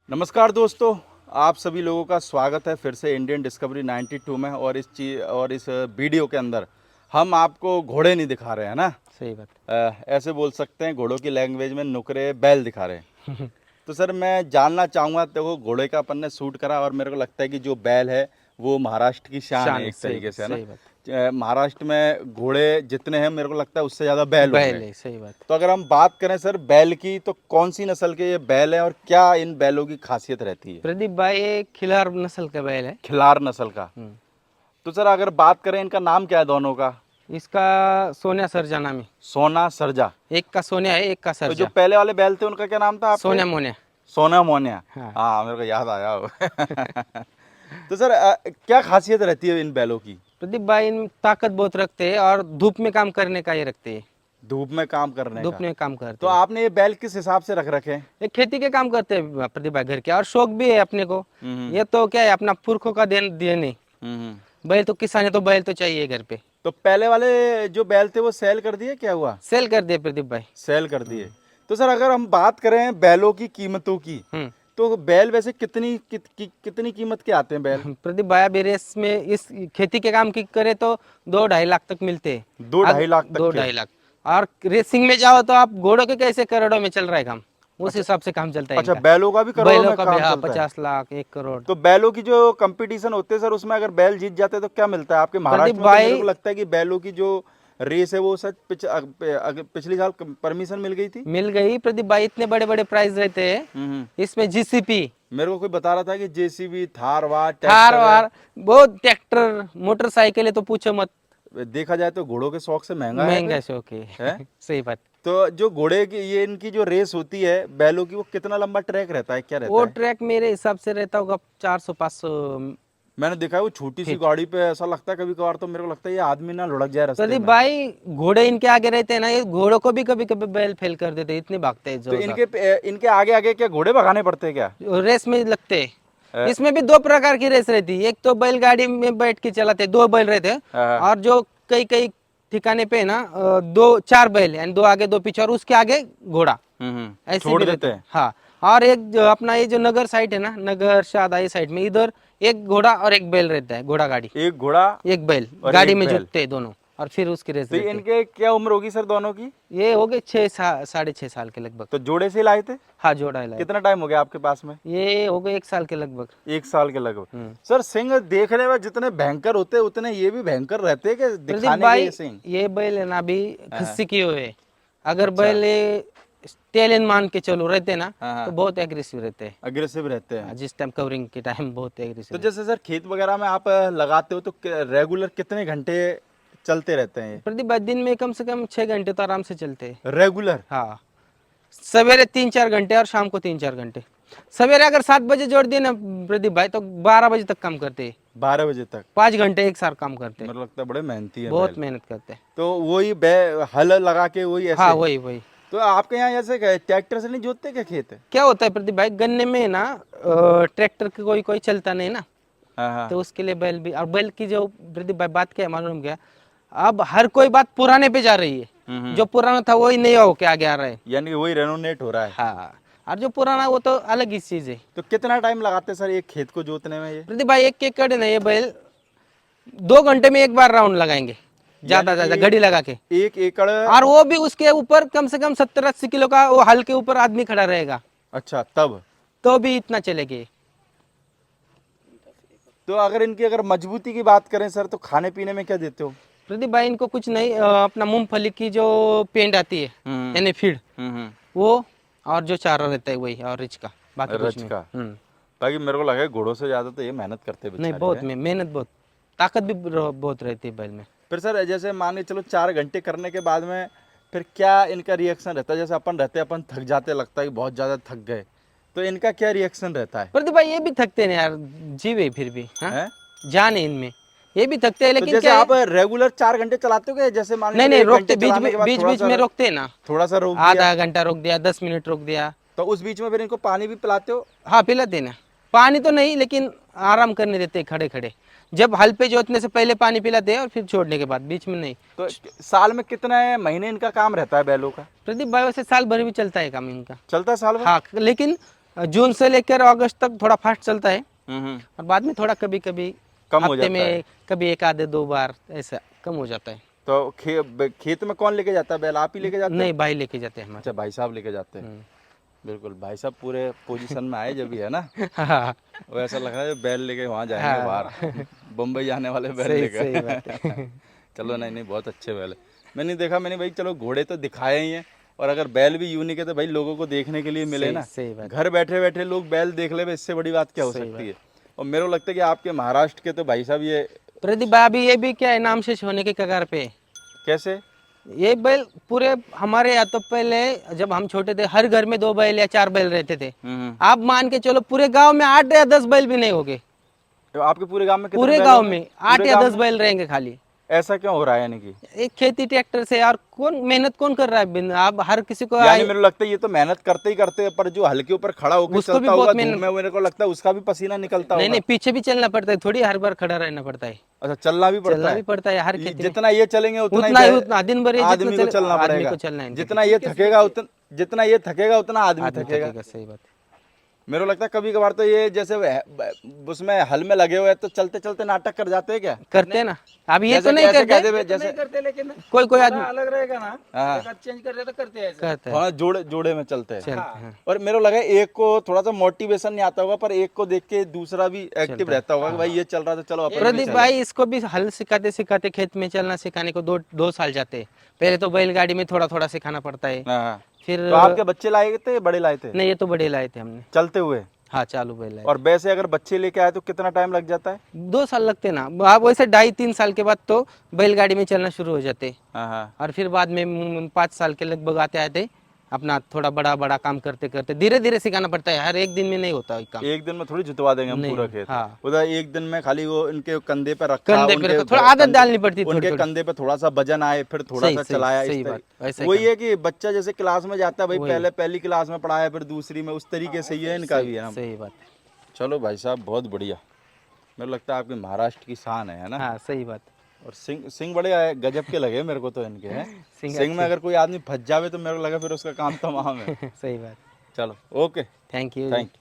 नमस्कार दोस्तों, आप सभी लोगों का स्वागत है फिर से इंडियन डिस्कवरी 92 में। और इस वीडियो के अंदर हम आपको घोड़े नहीं दिखा रहे हैं ना। सही बात। ऐसे बोल सकते हैं, घोड़ों की लैंग्वेज में नुकरे बैल दिखा रहे हैं। तो सर मैं जानना चाहूँगा, देखो घोड़े का अपन ने शूट करा और मेरे को लगता है कि जो बैल है वो महाराष्ट्र की शान है एक सही तरीके बात, से, है ना। सही बात। महाराष्ट्र में घोड़े जितने हैं मेरे को लगता है उससे ज़्यादा बैल बैल होंगे। है, सही बात। तो अगर हम बात करें सर बैल की, तो कौन सी नस्ल के ये बैल हैं और क्या इन बैलों की खासियत रहती है? प्रदीप भाई ये खिलार नस्ल का बैल है। खिलार नस्ल का। तो सर अगर बात करें इनका नाम क्या है दोनों का? इसका सोनिया सरजा नाम है। सोना सरजा। एक का सोनिया है, एक का तो जो सरजा। पहले वाले बैल थे उनका क्या नाम था आपके? सोनिया मोनिया। सोना मोनिया। हाँ। हाँ मेरे को याद आया हो। तो सर क्या खासियत रहती है इन बैलों की? प्रदीप भाई इन ताकत बहुत रखते हैं और धूप में काम करने का ये रखते हैं। धूप में काम करने धूप का। में काम तो करते हैं। आपने ये बैल किस हिसाब से रख रखे हैं? ये खेती के काम करते हैं प्रदीप भाई, घर के, और शौक भी है अपने को। हम्म, ये तो क्या है, अपना पुरखों का देन। हम्म। बैल तो किसान है तो बैल तो चाहिए घर पे। तो पहले वाले जो बैल थे वो सेल कर दिए, क्या हुआ? सेल कर दिए प्रदीप भाई। सेल कर दिए। तो सर अगर हम बात करें बैलों की कीमतों की, तो बैल वैसे कितनी कीमत के आते हैं बैल? प्रदीप भाई अभी रेस में इस खेती के काम की करे तो 2-2.5 लाख तक मिलते हैं। 2-2.5 लाख तक के? 2-2.5 लाख। और रेसिंग में जाओ तो आप घोड़ों के कैसे करोड़ों में चल रहा है काम, उस हिसाब से काम चलता है अच्छा, इनका। बैलों का भी करोड़ों बैलों में का भी काम हाँ, चलता है? 50 लाख 1 करोड़। तो बैलों की जो कंपटीशन होते हैं सर, उसमें अगर बैल जीत जाते हैं तो क्या मिलता है आपके महाराष्ट्र में? तो भाई मेरे को लगता है कि बैलों की जो रेस है वो सर पिछली साल परमिशन मिल गई थी। मिल गई प्रदीप भाई, इतने बड़े बड़े प्राइज रहते हैं इसमें। जीसीपी, मेरे को कोई बता रहा था कि जेसीबी, थार वार, थार ट्रैक्टर वार, बहुत ट्रैक्टर, मोटरसाइकिल है तो पूछो मत। है। देखा जाए तो घोड़ों के शौक से महंगा है महंगा फिर, शौक है। है? सही बात। तो जो घोड़े की ये इनकी जो रेस होती है बैलों की, वो कितना लंबा ट्रैक रहता है, क्या रहता वो है? ट्रैक मेरे हिसाब से रहता होगा 400-500 मैंने देखा है वो छोटी सी फीट। गाड़ी पे ऐसा लगता है कभी कभार, तो मेरे को लगता है ये आदमी ना लुढ़क जाए रास्ते प्रदीप में। भाई घोड़े इनके आगे रहते हैं ना, ये घोड़ों को भी कभी कभी बैल फेल कर देते हैं, इतने भागते हैं तो जोरदार। इनके आगे आगे क्या घोड़े भगाने पड़ते हैं क्या? रेस में लगते हैं। अ, इसमें भी 2 प्रकार की रेस रहती है, एक तो बैलगाड़ी में बैठ के चलाते हैं, 2 बैल रहते हैं। हाँ। और जो कई कई ठिकाने पे ना 2-4 बैल यानी 2 आगे 2 पीछे और उसके आगे घोड़ा, ऐसे छोड़ भी देते रहते हैं। हैं। हाँ। और एक जो अपना ये जो नगर साइड है ना, नगर शादा ये साइड में, इधर एक घोड़ा और एक बैल रहता है, घोड़ा गाड़ी। एक घोड़ा एक बैल और गाड़ी एक में बैल। जुटते हैं दोनों, और फिर उसकी रेस तो रहती है। इनके क्या उम्र होगी सर दोनों की? ये हो गए 6-6.5 साल के लगभग। तो जोड़े से लाए थे? हाँ, जोड़ा है। कितना टाइम हो गया आपके पास में? ये हो गए 1 साल के लगभग। 1 साल के लगभग। सर सिंह देखने में जितने भयंकर होते हैं उतने ये भी भयंकर रहते हैं कि प्रदीप दिखाने के भाई ये सिंह? ये बैल है ना अभी खस्सी की हुए, अगर अच्छा। बैल स्टेलियन मान के चलो रहते ना हाँ। तो बहुत एग्रेसिव रहते हैं। अग्रेसिव रहते हैं। जिस टाइम कवरिंग के टाइम बहुत तो एग्रेसिव। जैसे सर खेत वगैरह में आप लगाते हो तो रेगुलर कितने घंटे चलते रहते हैं ये? प्रदीप भाई दिन में कम से कम 6 घंटे तो आराम से चलते हैं। रेगुलर? हाँ, सवेरे 3-4 घंटे और शाम को 3-4 घंटे। सवेरे अगर 7 बजे जोड़ दिए ना प्रदीप भाई तो 12 बजे तक काम करते हैं। 12 बजे तक? 5 घंटे एक साथ काम करते हैं। मेरे को लगता है बड़े मेहनती है बहुत बैल। मेहनत करते हैं। तो वही हल लगा के वही ऐसे? हाँ, वही। तो आपके यहाँ जैसे ट्रैक्टर से नहीं जोतते क्या खेत? क्या होता है प्रदीप भाई, गन्ने में ना ट्रैक्टर के कोई कोई चलता नहीं ना, हाँ हाँ। तो उसके लिए बैल भी। और बैल की जो प्रदीप भाई बात क्या है मालूम क्या, अब हर कोई बात पुराने पे जा रही है। जो पुराना था वही नया होके आगे आ रहा है। यानी कि वही रेनोवेट हो रहा है। हाँ, और जो पुराना वो तो अलग ही चीज है। तो कितना टाइम लगाते हैं सर एक खेत को जोतने में ये? प्रदीप भाई 1 एकड़ है ना, ये बैल 2 घंटे में एक बार राउंड लगाएंगे, ज्यादा यानी ज्यादा कि घड़ी लगा के। 1 एकड़? और वो भी उसके ऊपर कम से कम 70-80 किलो का वो हल के ऊपर आदमी खड़ा रहेगा, अच्छा, तब? तो भी इतना चलेगी। तो अगर मजबूती की बात करें सर, तो खाने पीने में क्या देते हो? प्रदीप भाई इनको कुछ नहीं, अपना मूंगफली की जो पेंड आती है यानी फीड, वो, और जो चारा रहता है वही, और रिच का, बाकी कुछ रच नहीं। का? बाकी मेरे को लगा घोड़ों से ज्यादा तो ये मेहनत करते नहीं, बेचारे बहुत हैं। मेहनत, बहुत ताकत भी बहुत रहती है बैल में। फिर सर जैसे मान के चलो 4 घंटे करने के बाद में फिर क्या इनका रिएक्शन रहता है? जैसे अपन रहते हैं, अपन थक जाते, लगता है कि बहुत ज्यादा थक गए, तो इनका क्या रिएक्शन रहता है? प्रदीप भाई ये भी थकते हैं यार, जीवे फिर भी, हाँ? हैं? जान है इनमें, ये भी थकते हैं, तो लेकिन जैसे क्या आप है, रेगुलर 4 घंटे चलाते हो क्या? जैसे मान नहीं लो नहीं 1 रोकते, घंटे चलाने के बाद बीच थोड़ा बीच सा में रोकते हैं ना, थोड़ा सा रोक दिया, आधा घंटा रोक दिया, 10 मिनट रोक दिया, तो उस बीच में फिर इनको पानी भी पिलाते हो? हाँ पिलाते हैं ना। पानी तो नहीं, लेकिन आराम करने देते हैं खड़े खड़े। जब हल पे जोतने से पहले पानी पिलाते हैं और फिर छोड़ने के बाद, बीच में नहीं। तो साल में कितने महीने इनका काम रहता है बैलों का? प्रदीप भाई वैसे साल भर भी चलता है काम इनका। चलता है साल भर? हाँ, लेकिन जून से लेकर अगस्त तक थोड़ा फास्ट चलता है हम्म। और बाद में थोड़ा कभी कभी कम हो हफ्ते जाता है। में कभी एक आधे 2 बार ऐसा कम हो जाता है। तो खेत में कौन लेके जाता है बैल, आप ही लेके जाते हैं? नहीं, भाई लेके जाते हैं हमारे। अच्छा, भाई साहब लेके जाते हैं। बिल्कुल, भाई साहब पूरे पोजीशन में आए जब भी, है ना? हाँ, वो ऐसा लग रहा है बैल लेके वहाँ जाएंगे बाहर, बम्बई जाने वाले बैल सही लेकर। सही बात है। चलो, नहीं नहीं, बहुत अच्छे बैल है। मैंने देखा, मैंने भाई चलो घोड़े तो दिखाए ही हैं, और अगर बैल भी यूनिक है तो भाई लोगों को देखने के लिए मिले सही ना। सही बात। घर बैठे बैठे लोग बैल देख ले, इससे बड़ी बात क्या हो सही सकती है। और मेरे को लगता है कि आपके महाराष्ट्र के तो भाई साहब ये प्रदीप भाई अभी ये भी क्या है, नाम शेष होने के कगार पे है। कैसे? ये बैल पूरे हमारे यहाँ तो पहले जब हम छोटे थे हर घर में 2 बैल या 4 बैल रहते थे। आप मान के चलो पूरे गांव में 8 या 10 बैल भी नहीं होंगे। तो आपके पूरे गांव में कितने पूरे बैल गांव होंगे? में 8 पूरे या गांव 10 में? बैल रहेंगे खाली। ऐसा क्यों हो रहा है, यानी कि एक खेती ट्रैक्टर से यार कौन मेहनत कौन कर रहा है आप हर किसी को यानी मेरे को लगता है ये तो मेहनत करते ही करते हैं, पर जो हल्के ऊपर खड़ा होकर उसको भी चलता होगा बहुत धूप मेहनत- में, मेरे को लगता है उसका भी पसीना निकलता नहीं होगा। नहीं, पीछे भी चलना पड़ता है, थोड़ी हर बार खड़ा रहना पड़ता है। अच्छा, चलना भी पड़ता चलना है। भी पड़ता है हर खेती में। जितना ये चलेंगे उतना उतना दिन भर ये आदमी को चलना आदमी पड़ेगा। को चलना है इनके जितना ये थकेगा जितना ये थकेगा उतना आदमी आदमी थकेगा। थकेगा, सही बात। मेरे को लगता है कभी कभार तो ये जैसे उसमें हल में लगे हुए हैं तो चलते चलते नाटक कर जाते हैं क्या? करते हैं ना, अब ये तो जैसे नहीं कैसे कहते करते। हुए जैसे करते लेकिन कोई आदमी अलग रहेगा ना, हाँ चेंज कर रहे तो करते हैं ऐसे। करता है, हाँ, जोड़े जोड़े में चलते हैं। चलते हैं। और मेरे को लगा एक को थोड़ा सा मोटिवेशन नहीं आता होगा, पर एक को देख के दूसरा भी एक्टिव रहता होगा कि भाई ये चल रहा था, चलो अपन भी प्रदीप चलें। भाई इसको भी हल सिखाते सिखाते खेत में चलना सिखाने को 2 साल जाते हैं। पहले तो बैलगाड़ी में थोड़ा थोड़ा सिखाना पड़ता है, हाँ। फिर तो आपके बच्चे लाए थे या बड़े लाए थे? नहीं, ये तो बड़े लाए थे हमने। चलते हुए? हाँ, चालू बैल लाए। और वैसे अगर बच्चे लेके आए तो कितना टाइम लग जाता है? 2 साल लगते ना, आप वैसे 2.5-3 साल के बाद तो बैलगाड़ी में चलना शुरू हो जाते। हाँ। और फिर बाद में 5 साल के लगभग आते आते अपना थोड़ा बड़ा बड़ा काम करते करते धीरे धीरे सिखाना पड़ता है, हर एक दिन में नहीं होता ये काम। एक दिन में थोड़ी जुतवा देंगे हम नहीं, पूरा खेत। हाँ। उधर एक दिन में खाली वो इनके कंधे पे रखा, कंधे पे उनके रखा, थोड़ा आदत डालनी पड़ती है, उनके थोड़ी-थोड़ी। कंधे पे थोड़ा सा वजन आए, फिर थोड़ा सही, सा सही, चलाया। सही इस बात, वैसे वही है कि बच्चा जैसे क्लास में जाता है भाई, वही। पहले पहली क्लास में पढ़ाया फिर दूसरी में, उस तरीके से ये इनका भी है ना। सही बात। चलो भाई साहब, बहुत बढ़िया। मेरे को लगता है आपके महाराष्ट्र की शान है ना। हाँ, सही बात। और सिंह बड़े गजब के लगे मेरे को तो इनके हैं। सिंह सिंह में अगर कोई आदमी फंस जावे तो मेरे को लगा फिर उसका काम तमाम है। सही बात। चलो, okay, thank you. Thank you.